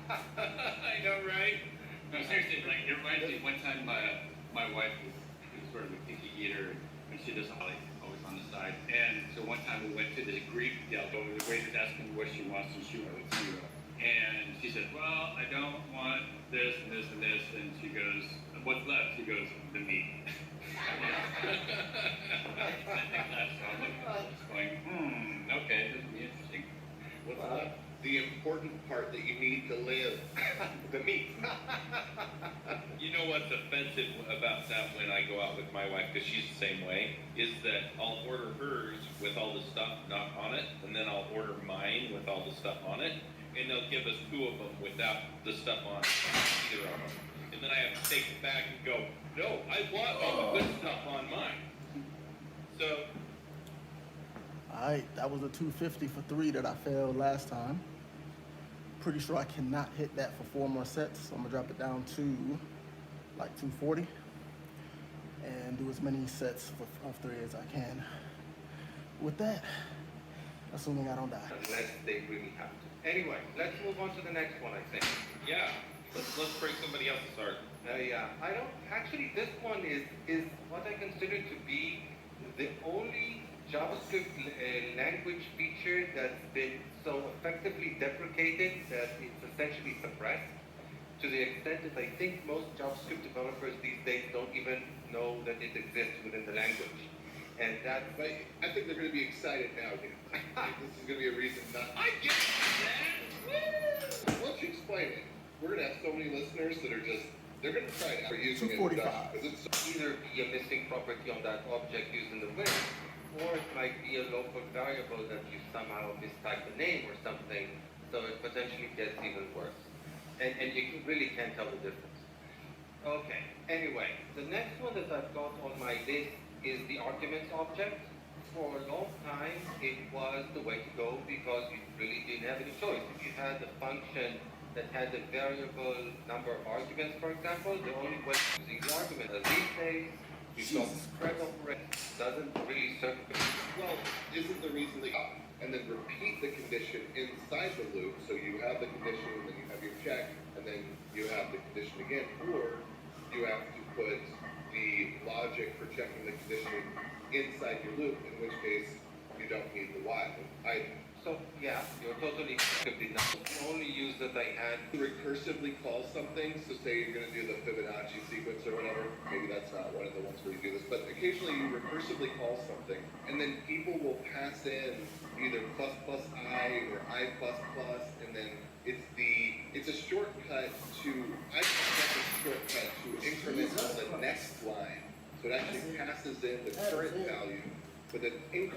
I know, right? No, seriously, like it reminds me. One time, my wife is sort of a picky eater, and she does like always on the side. And so one time we went to this Greek Delta. The waiter's asking what she wants, and she wrote zero. And she said, "Well, I don't want this and this and this." And she goes, "What's left?" She goes, "The meat." I was going, okay, this will be interesting. What's left? The important part that you need to live. The meat. You know what's offensive about that when I go out with my wife, because she's the same way, is that I'll order hers with all the stuff not on it, and then I'll order mine with all the stuff on it, and they'll give us two of them without the stuff on either of them. And then I have to take it back and go, no, I want all the good stuff on mine. So, Alright, that was a 250 for 3 that I failed last time. Pretty sure I cannot hit that for 4 more sets, so I'm gonna drop it down to like 240 and do as many sets of 3 as I can. With that, assuming I don't die. Unless they really have to. Anyway, let's move on to the next one, I think. yeah, let's break somebody else's heart. Yeah, I don't, actually this one is what I consider to be the only JavaScript language feature that's been so effectively deprecated that it's essentially suppressed, to the extent that I think most JavaScript developers these days don't even know that it exists within the language. And that's... But I think they're going to be excited now, dude. This is going to be a reason not... I get that! Why don't you explain it? We're going to have so many listeners that are just... They're going to try it out for using it. 245. Because it's so... either be a missing property on that object used in the win, or it might be a local variable that you somehow mistype the name or something, so it potentially gets even worse. And you really can't tell the difference. Okay, anyway, the next one that I've got on my list is the arguments object. For a long time, it was the way to go because you really didn't have any choice. If you had a function that had a variable number of arguments, for example, the only way to using the argument. These days, you don't spread over it. Doesn't really serve. Well, isn't the reason that... And then repeat the condition inside the loop, so you have the condition, and then you have your check, and then you have the condition again, or you have to put the logic for checking the condition inside your loop, in which case you don't need the while either. So, yeah, you're totally did not. The only use that I had... Recursively call something, so say you're going to do the Fibonacci sequence or whatever, maybe that's not one of the ones where you do this, but occasionally you recursively call something, and then people will pass in either ++i or i++, and then it's a shortcut to, I think a shortcut to increment on the next line. So it actually passes in the current value, but then increment